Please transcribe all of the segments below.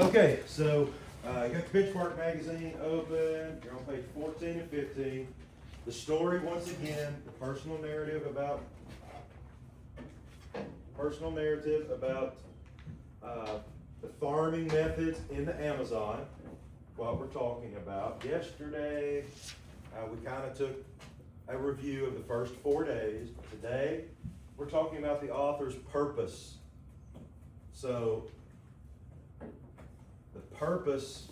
Okay, so you got the Benchmark magazine open, you're on page 14 and 15. The story, once again, the personal narrative about the farming methods in the Amazon, what we're talking about. Yesterday, we kind of took a review of the first 4 days. Today, we're talking about the author's purpose. So, the purpose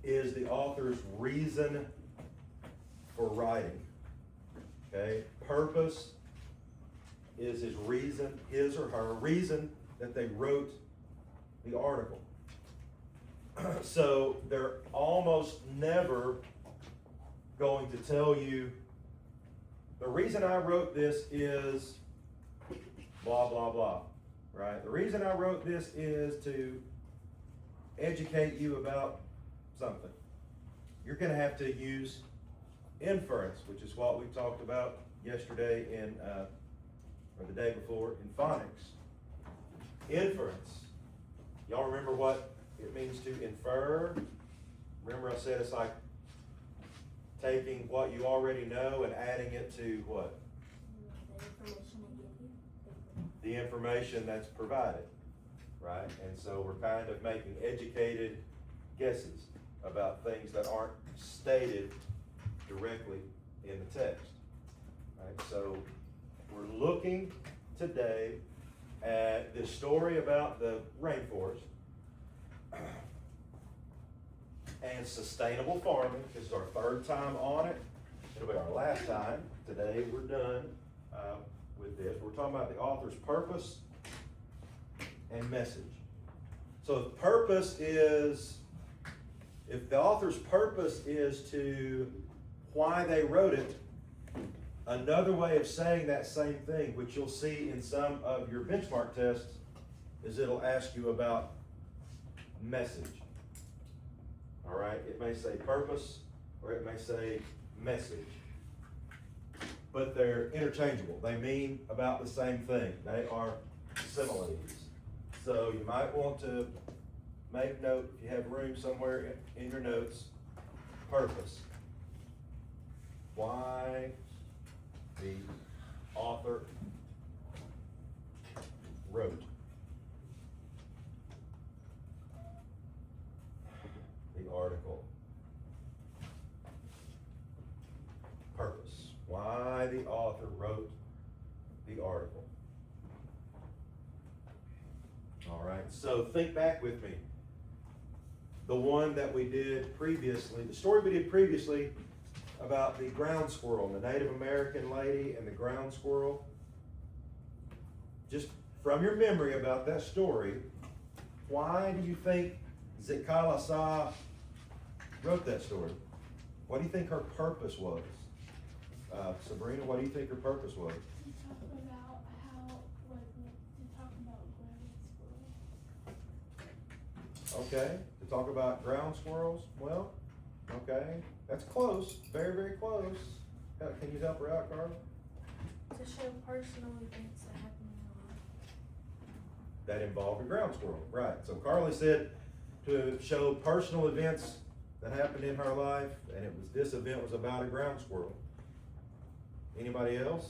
is the author's reason for writing. Okay? Purpose is his reason, his or her reason that they wrote the article. So they're almost never going to tell you, the reason I wrote this is blah, blah, blah, right? The reason I wrote this is to educate you about something. You're going to have to use inference, which is what we talked about yesterday or the day before in phonics. Inference. Y'all remember what it means to infer? Remember I said it's like taking what you already know and adding it to what? The information they give you. The information that's provided, right? And so we're kind of making educated guesses about things that aren't stated directly in the text, right? So we're looking today at this story about the rainforest and sustainable farming. This is our third time on it. It'll be our last time. Today we're done with this. We're talking about the author's purpose and message. So the purpose is, if the author's purpose is to why they wrote it, another way of saying that same thing, which you'll see in some of your benchmark tests, is it'll ask you about message. All right, it may say purpose or it may say message, but they're interchangeable. They mean about the same thing. They are similes. So you might want to make note, if you have room somewhere in your notes, purpose. Why the author wrote the article. Purpose. Why the author wrote the article. All right, so think back with me. The one that we did previously, the story we did previously about the ground squirrel, the Native American lady and the ground squirrel. Just from your memory about that story, why do you think Zikalasa wrote that story? What do you think her purpose was? Sabrina, what do you think her purpose was? To talk about ground squirrels. Okay, to talk about ground squirrels? Well, okay, that's close, very, very close. Can you help her out, Carla? To show personal events that happen in your life. That involved a ground squirrel, right. So Carly said to show personal events that happened in her life, and this event was about a ground squirrel. Anybody else?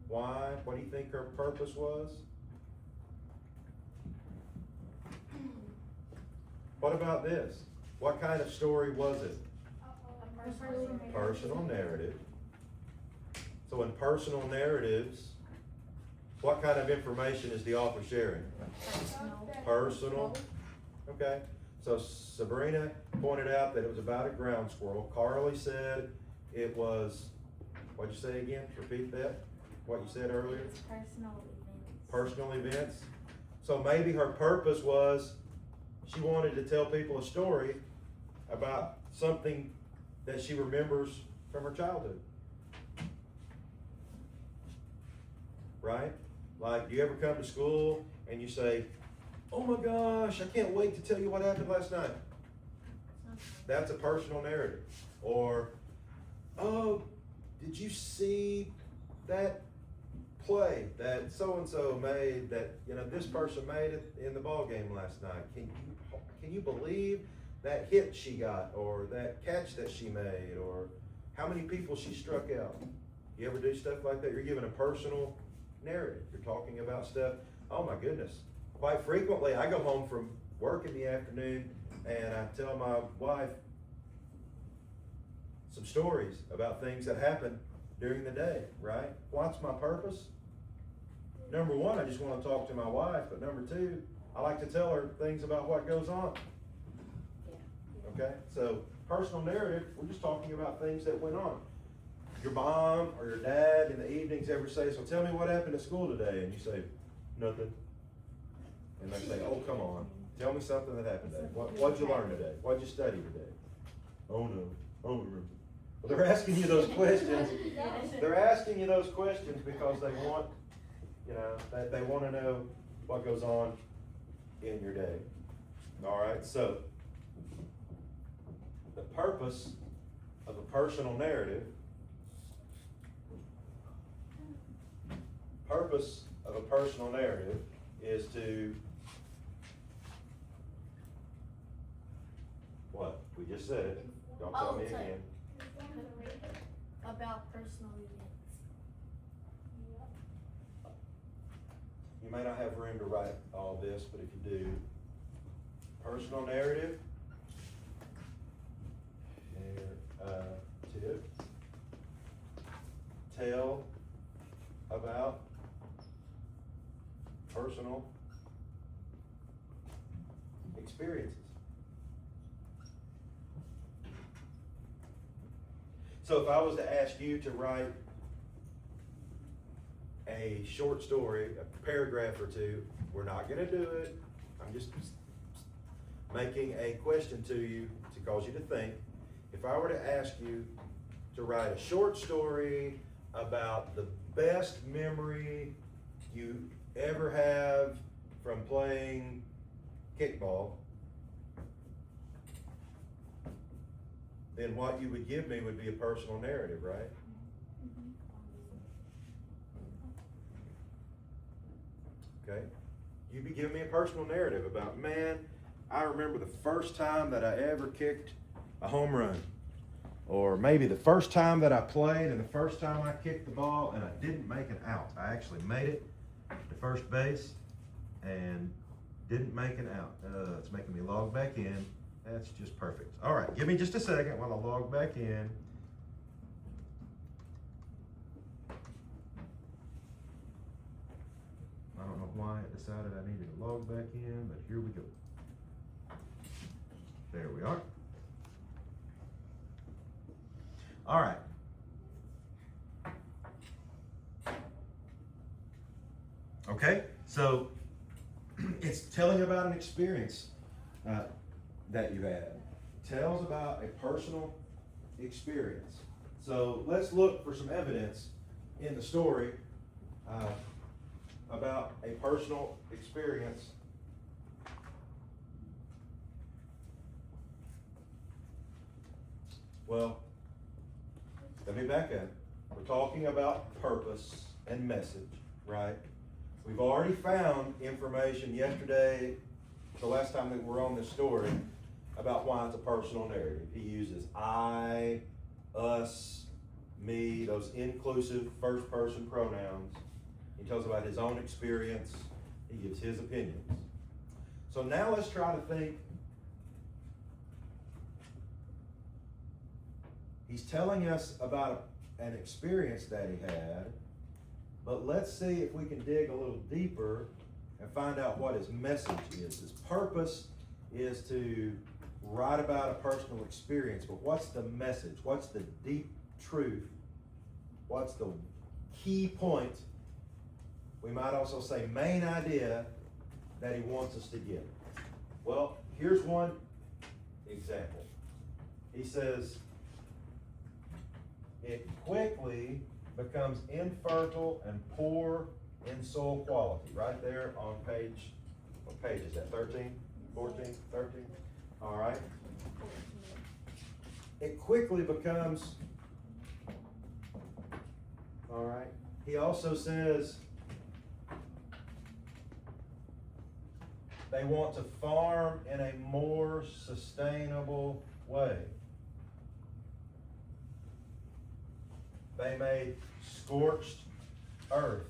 Why? What do you think her purpose was? What about this? What kind of story was it? A Personal narrative. So in personal narratives, what kind of information is the author sharing? Personal. Okay. So Sabrina pointed out that it was about a ground squirrel. Carly said it was, what'd you say again? Repeat that. What you said earlier? It's personal events. Personal events. So maybe her purpose was she wanted to tell people a story about something that she remembers from her childhood. Right? Like, do you ever come to school and you say, oh my gosh, I can't wait to tell you what happened last night? That's a personal narrative. Or, oh, did you see that play that so-and-so made, that, you know, this person made it in the ball game last night. Can you believe that hit she got, or that catch that she made, or how many people she struck out? You ever do stuff like that? You're giving a personal narrative. You're talking about stuff. Oh my goodness. Quite frequently, I go home from work in the afternoon and I tell my wife some stories about things that happened during the day, right? What's my purpose? Number one, I just want to talk to my wife, but number two, I like to tell her things about what goes on. Okay, so personal narrative, we're just talking about things that went on. Your mom or your dad in the evenings ever say, so tell me what happened at school today, and you say, nothing. And they say, oh, come on, tell me something that happened today. What'd you learn today? What'd you study today? Oh no, I don't remember. Well, they're asking you those questions. They're asking you those questions because they want, you know, they want to know what goes on in your day. All right, so the purpose of a personal narrative, is to, what? We just said it. Don't tell me again. About personal events. You may not have room to write all this, but if you do, personal narrative, narrative, tell about personal experiences. So if I was to ask you to write a short story, a paragraph or two, we're not gonna do it. I'm just making a question to you to cause you to think. If I were to ask you to write a short story about the best memory you ever have from playing kickball, then what you would give me would be a personal narrative, right? Okay? You'd be giving me a personal narrative about, man, I remember the first time that I ever kicked a home run. Or maybe the first time that I played and the first time I kicked the ball and I didn't make an out. I actually made it to first base and didn't make an out. It's making me log back in. That's just perfect. All right, give me just a second while I log back in. I don't know why it decided I needed to log back in, but here we go. There we are. All right. Okay, so it's telling about an experience that you had. Tells about a personal experience. So let's look for some evidence in the story about a personal experience. Well, let me back up. We're talking about purpose and message, right? We've already found information yesterday, the last time that we're on this story, about why it's a personal narrative. He uses I, us, me, those inclusive first person pronouns. He tells about his own experience. He gives his opinions. So now let's try to think. He's telling us about an experience that he had, but let's see if we can dig a little deeper and find out what his message is. His purpose is to write about a personal experience, but what's the message? What's the deep truth? What's the key point? We might also say main idea that he wants us to get. Well, here's one example. He says, it quickly becomes infertile and poor in soil quality. Right there on page, what page is that, 13, 14, 13? All right. It quickly becomes, all right, He also says they want to farm in a more sustainable way. They made scorched earth.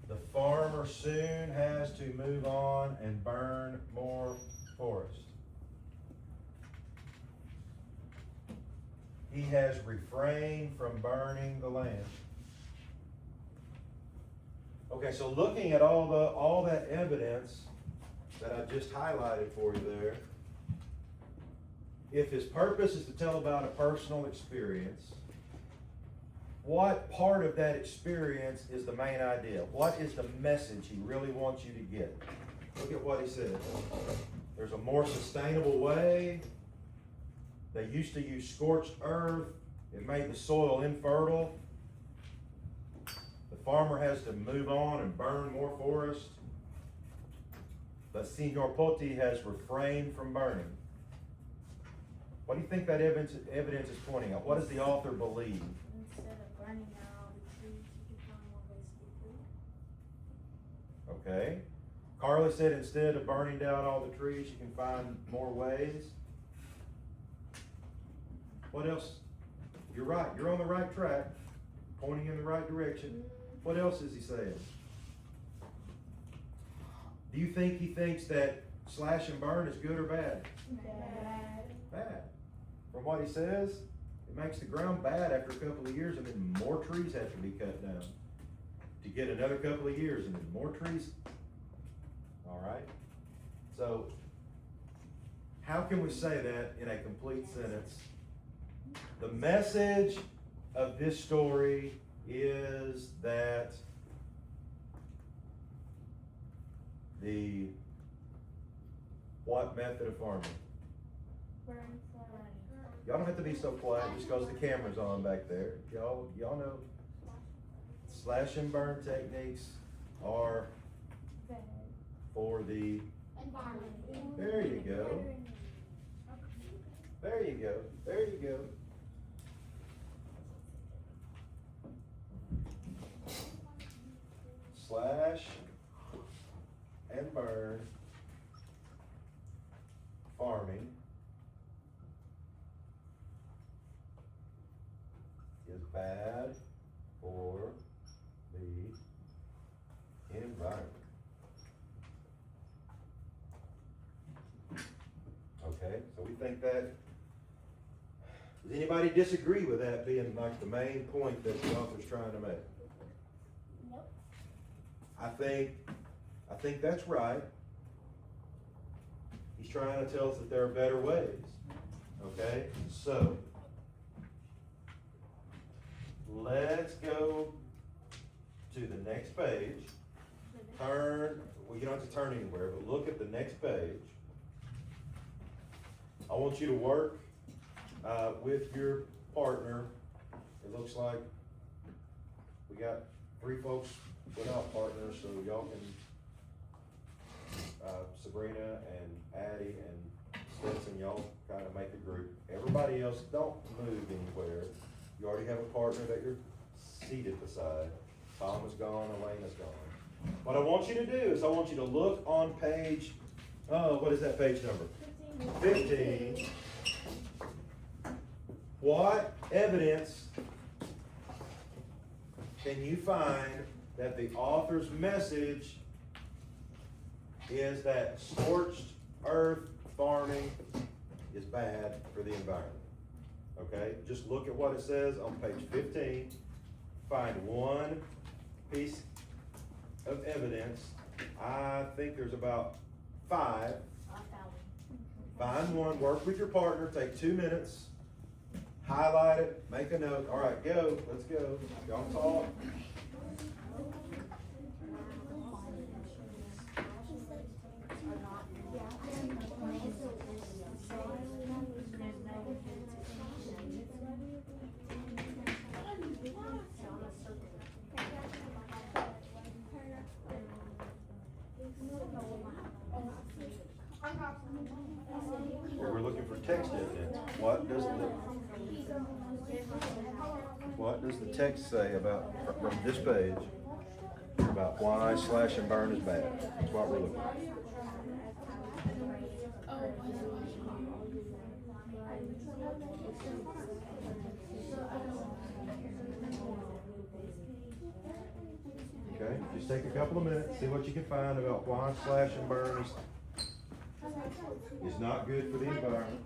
The farmer soon has to move on and burn more forest. He has refrained from burning the land. Okay, so looking at all that evidence that I just highlighted for you there, if his purpose is to tell about a personal experience, what part of that experience is the main idea? What is the message he really wants you to get? Look at what he says. There's a more sustainable way. They used to use scorched earth. It made the soil infertile. The farmer has to move on and burn more forest. But Signor Poti has refrained from burning. What do you think that evidence is pointing out? What does the author believe? Instead of burning down all the trees, you can find more ways to get food. Okay. Carla said instead of burning down all the trees, you can find more ways. What else? You're right. You're on the right track, pointing in the right direction. What else is he saying? Do you think he thinks that slash and burn is good or bad? Bad. Bad. From what he says, it makes the ground bad after a couple of years, and then more trees have to be cut down to get another couple of years, and then more trees. All right. So, how can we say that in a complete sentence? The message of this story is that what method of farming? Burning. Y'all don't have to be so quiet just because the camera's on back there. Y'all know slash and burn techniques are Bad. for the, Environment. there you go. There you go. There you go. Slash and burn farming is bad for the environment. Okay, so we think that, does anybody disagree with that being like the main point that the author's trying to make? Nope. I think that's right. He's trying to tell us that there are better ways. Okay, so let's go to the next page. Turn, well, you don't have to turn anywhere, but look at the next page. I want you to work with your partner. It looks like we got 3 folks without partners, so y'all can, Sabrina and Addie and Stetson, y'all kind of make a group. Everybody else, don't move anywhere. You already have a partner that you're seated beside. Tom is gone, Elena's gone. What I want you to do is I want you to look on page, what is that page number? 15. What evidence can you find that the author's message is that scorched earth farming is bad for the environment? Okay, just look at what it says on page 15. Find one piece of evidence. I think there's about 5. Find one, work with your partner, take 2 minutes, highlight it, make a note. All right, go, let's go. Y'all talk. Well, we're looking for text evidence. what does the text say about, from this page, about why slash and burn is bad? That's what we're looking at. Okay, just take a couple of minutes, see what you can find about why slash and burn is not good for the environment.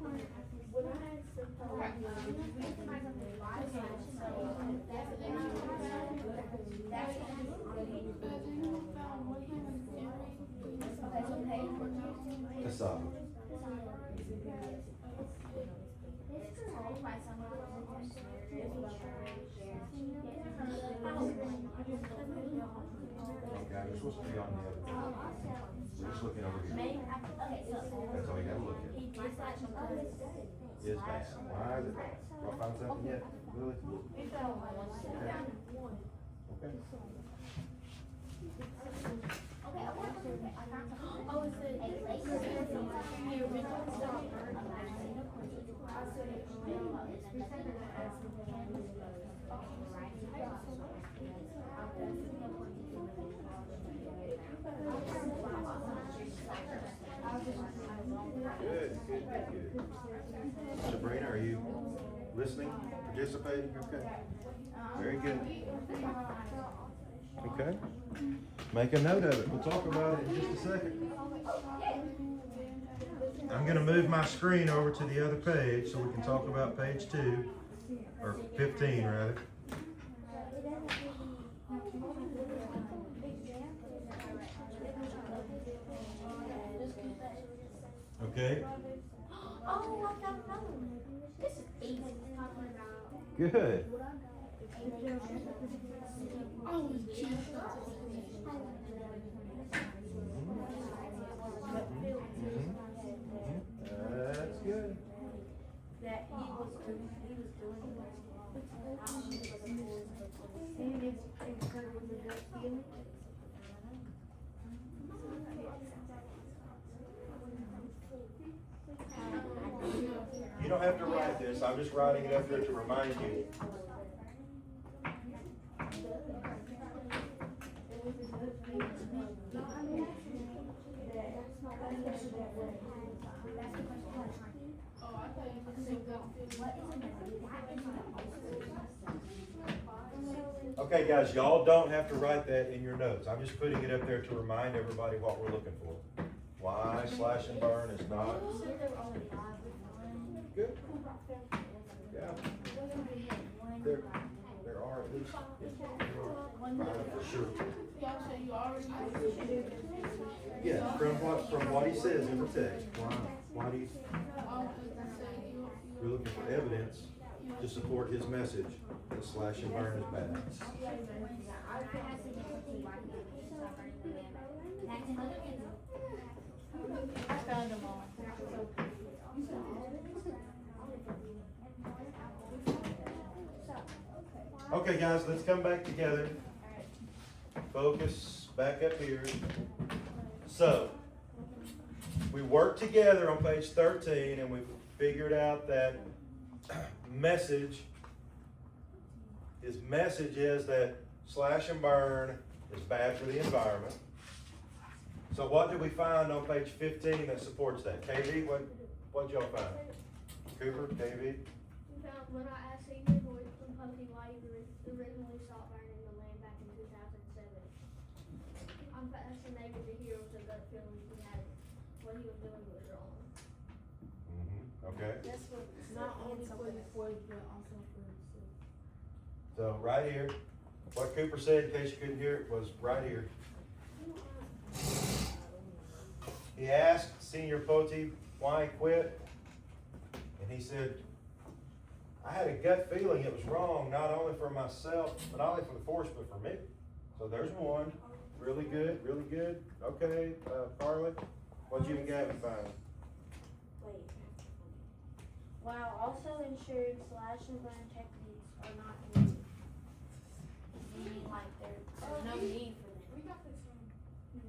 Cassava. Okay, we're supposed to be on the other. We're just looking over here. That's all you gotta look at. Is bad. Why is it bad? Y'all find something yet, Lily? Okay. Good. Sabrina, are you listening, participating? Okay. Very good. Okay. Make a note of it. We'll talk about it in just a second. I'm gonna move my screen over to the other page so we can talk about page 2, or 15 rather. Okay. Oh, I got another one. This is easy. Good. Oh, Jesus. That's good. That he was doing You don't have to write this, I'm just writing it up there to remind you. Okay, guys, y'all don't have to write that in your notes. I'm just putting it up there to remind everybody what we're looking for. Why slash and burn is not good. Yeah. There are at least five for sure. Yeah, from what he says in the text. Why do you? We're looking for evidence to support his message that slash and burn is bad. I found them all. Okay, guys, let's come back together. Focus back up here. So, we worked together on page 13 and we figured out that his message is that slash and burn is bad for the environment. So what did we find on page 15 that supports that? KV, what'd y'all find? Cooper, KV? We found when I asked Senior Voice from Pumpkin why he originally stopped burning the land back in 2007. I'm fascinated to hear what the gut feeling he had, what he was doing was wrong. Okay. That's what, Not only for the boys, but also for himself. So right here, what Cooper said, in case you couldn't hear it, was right here. He asked Senior Poti why he quit, and he said, I had a gut feeling it was wrong, not only for myself, but not only for the forest, but for me. So there's one. Really good, really good. Okay, Carly, what'd you and Gavin find? Wait. While also ensured slash and burn techniques are not needed. Meaning like there's no need for them.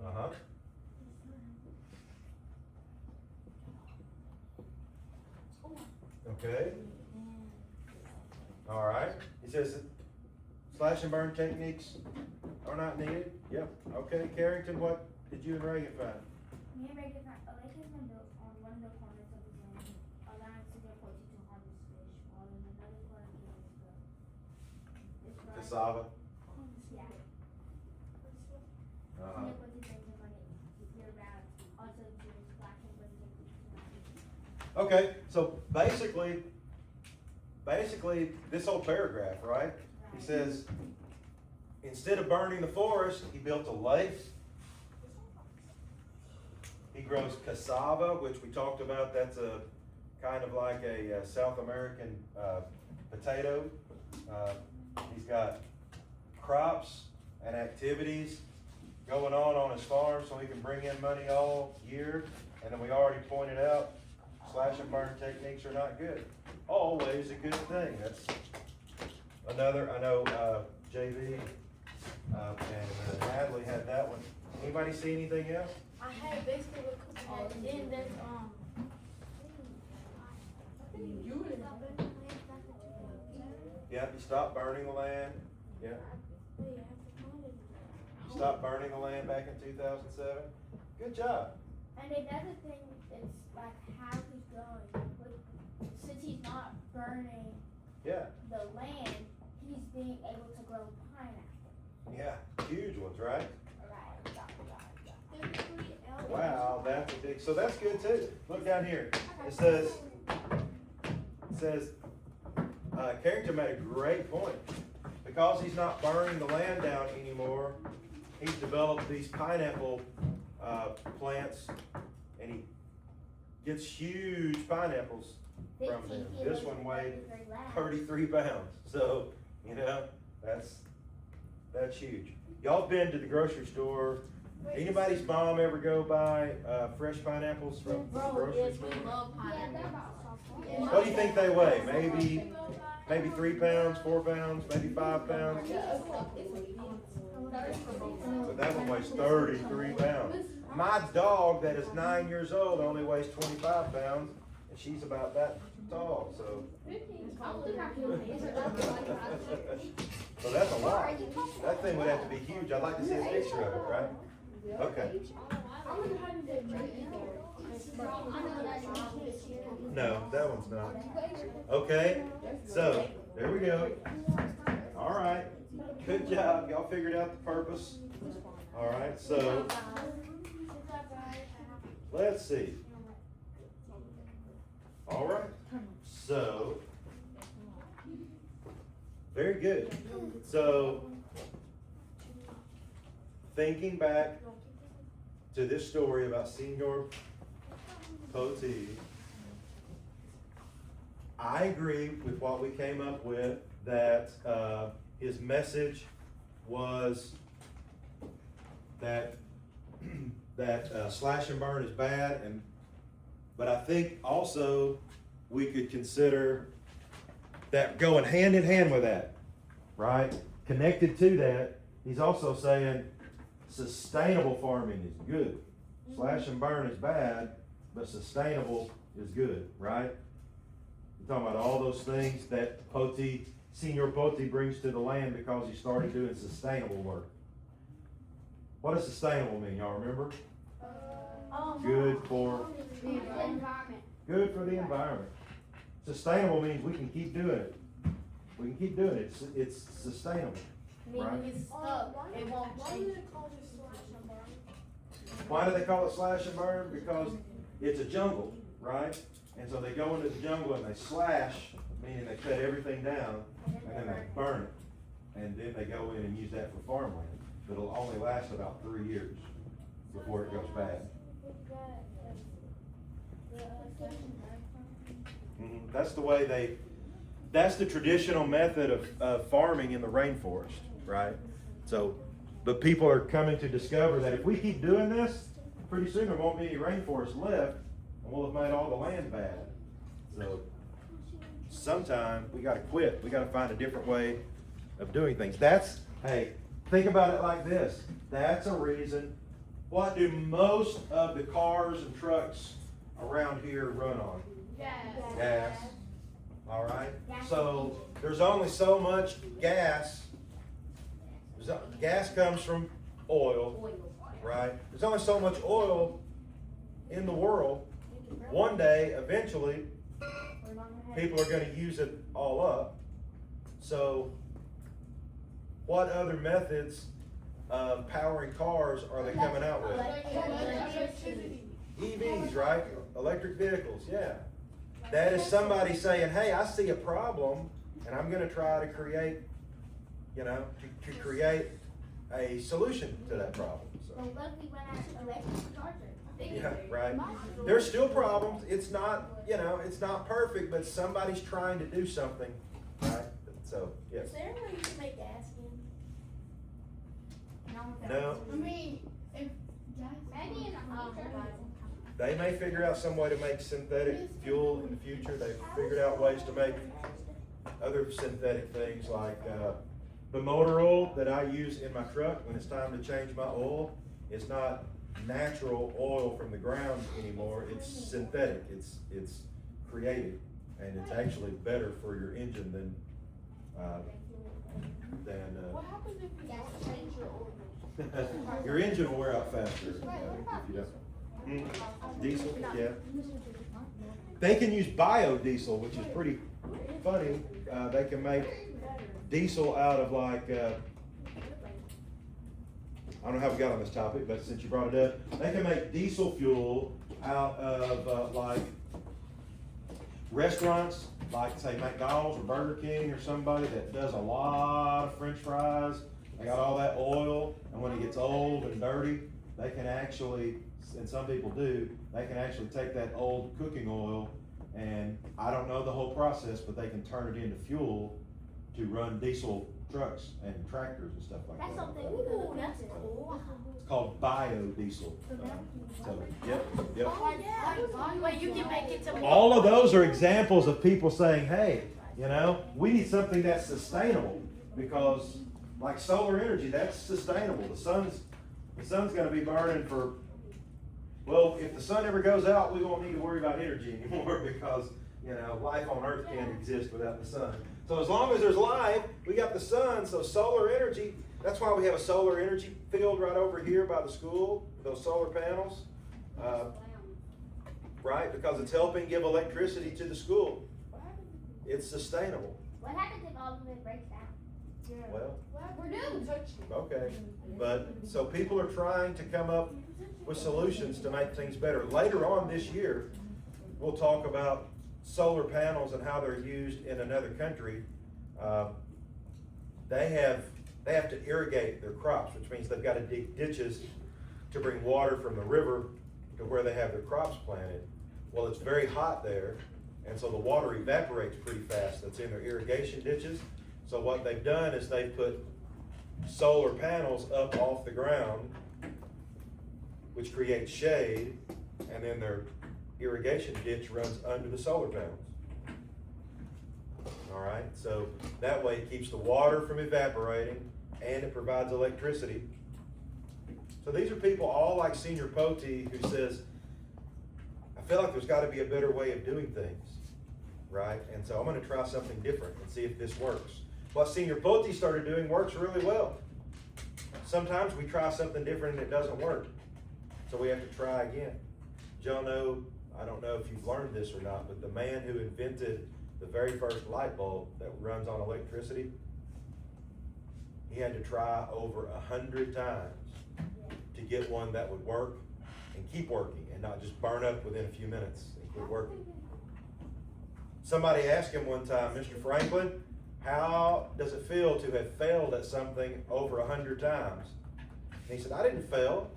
Uh-huh. Okay, all right. He says slash and burn techniques are not needed. Yep, okay. Carrington, what did you and Reagan find? Me and Reagan found a lake has been built on one of the corners of the land, allowing city employees to harvest fish, while in another corner gives the. Cassava. Yeah. Uh-huh. City employees bring the money year round, also during black and white techniques. Okay, so basically, this whole paragraph, right? He says, instead of burning the forest, he built a lake. He grows cassava, which we talked about. That's a kind of like a South American potato. He's got crops and activities going on his farm so he can bring in money all year. And then we already pointed out, slash and burn techniques are not good. Always a good thing. That's another, I know JV and Hadley had that one. Anybody see anything else? I had basically what Cooper had, then there's, Yeah, you stop burning the land. Yeah, wait, I have to find it. you stopped burning the land back in 2007. Good job. And another thing is like how he's going, since he's not burning Yeah, the land, he's being able to grow pineapple. yeah, huge ones, right? Right. Wow, that's a big, so that's good too. Look down here. It says, Carrington made a great point. Because he's not burning the land down anymore, he's developed these pineapple plants, and he gets huge pineapples from them. This one weighed 33 pounds, so, you know, that's huge. Y'all been to the grocery store. Anybody's mom ever go buy fresh pineapples from the Bro, grocery yes, store? we love pineapple. What do you think they weigh? Maybe 3 pounds, 4 pounds, maybe 5 pounds? But that one weighs 33 pounds. My dog that is 9 years old only weighs 25 pounds, and she's about that tall, so. So that's a lot. That thing would have to be huge. I'd like to see a picture of it, right? Okay. No, that one's not. Okay, so, there we go. All right, good job. Y'all figured out the purpose. All right, so, let's see. All right, so, very good. So, thinking back to this story about Senior Poteet, I agree with what we came up with, that his message was that slash and burn is bad, but I think also we could consider that going hand in hand with that, right? Connected to that, he's also saying sustainable farming is good. Slash and burn is bad, but sustainable is good, right? You're talking about all those things that Senior Poteet brings to the land because he started doing sustainable work. What does sustainable mean? Y'all remember? Good for The environment. Good for the environment. Sustainable means we can keep doing it. We can keep doing it. It's sustainable. Right. Meaning it's stuck, it won't Why do change. they call this slash and burn? Why do they call it slash and burn? Because it's a jungle, right? And so they go into the jungle and they slash, meaning they cut everything down, and then they burn it. And then they go in and use that for farmland. But it'll only last about 3 years before it goes bad. That's the traditional method of farming in the rainforest, right? So, but people are coming to discover that if we keep doing this, pretty soon there won't be any rainforest left, and we'll have made all the land bad. So, sometime we gotta quit. We gotta find a different way of doing things. Hey, think about it like this. That's a reason. What do most of the cars and trucks around here run on? Gas. all right? So there's only so much gas. Gas comes from oil, right? There's only so much oil in the world. One day, eventually, people are gonna use it all up. So what other methods of powering cars are they coming out with? EVs, right? Electric vehicles, yeah. That is somebody saying, hey, I see a problem, and I'm gonna try to create, to create a solution to that problem. So, But what if we run out of electric charger? yeah, right. There's still problems. It's not, it's not perfect, but somebody's trying to do something, right? So, yes. Is there a way you can make gas again? No, I mean, if gas. Maybe in the future. they may figure out some way to make synthetic fuel in the future. They've figured out ways to make other synthetic things like, the motor oil that I use in my truck when it's time to change my oil. It's not natural oil from the ground anymore. It's synthetic. It's created, and it's actually better for your engine than What happens if you don't change your oil? your engine will wear out faster if you don't. Diesel, yeah. They can use biodiesel, which is pretty funny. They can make diesel out of like, I don't know how we got on this topic, but since you brought it up, they can make diesel fuel out of like restaurants, like say McDonald's or Burger King or somebody that does a lot of French fries. They got all that oil, and when it gets old and dirty, they can actually, and some people do, they can actually take that old cooking oil, and I don't know the whole process, but they can turn it into fuel to run diesel trucks and tractors and stuff like that. That's something we could look That's into. cool. It's called biodiesel. So, yep. Oh, yeah. Wait, you can make it to. All of those are examples of people saying, hey, we need something that's sustainable, because like solar energy, that's sustainable. The sun's gonna be burning for, well, if the sun ever goes out, we won't need to worry about energy anymore because, life on Earth can't exist without the sun. So as long as there's life, we got the sun, so solar energy, that's why we have a solar energy field right over here by the school, those solar panels. Right, because it's helping give electricity to the school. It's sustainable. What happens if all of it breaks down? Well, We're doomed. okay, but, so people are trying to come up with solutions to make things better. Later on this year, we'll talk about solar panels and how they're used in another country. They have to irrigate their crops, which means they've got to dig ditches to bring water from the river to where they have their crops planted. Well, it's very hot there, and so the water evaporates pretty fast that's in their irrigation ditches. So what they've done is they've put solar panels up off the ground, which creates shade, and then their irrigation ditch runs under the solar panels. All right, so that way it keeps the water from evaporating, and it provides electricity. So these are people all like Senior Pote, who says, I feel like there's gotta be a better way of doing things, right? And so I'm gonna try something different and see if this works. What Senior Pote started doing works really well. Sometimes we try something different and it doesn't work, so we have to try again. Y'all know, I don't know if you've learned this or not, but the man who invented the very first light bulb that runs on electricity, he had to try over 100 times to get one that would work and keep working and not just burn up within a few minutes and quit working. Somebody asked him one time, Mr. Franklin, how does it feel to have failed at something over 100 times? And he said, I didn't fail.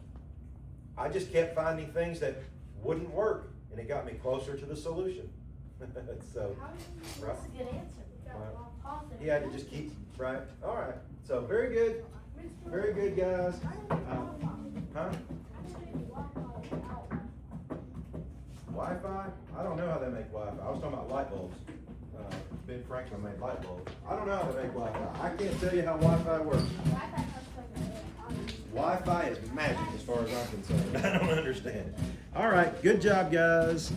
I just kept finding things that wouldn't work, and it got me closer to the solution. So, right? That's a good answer. Right. He had to just keep, right? All right. So, very good. Very good, guys. Huh? Wi-Fi? I don't know how they make Wi-Fi. I was talking about light bulbs. Ben Franklin made light bulbs. I don't know how they make Wi-Fi. I can't tell you how Wi-Fi works. Wi-Fi is magic as far as I'm concerned. I don't understand it. All right. Good job, guys.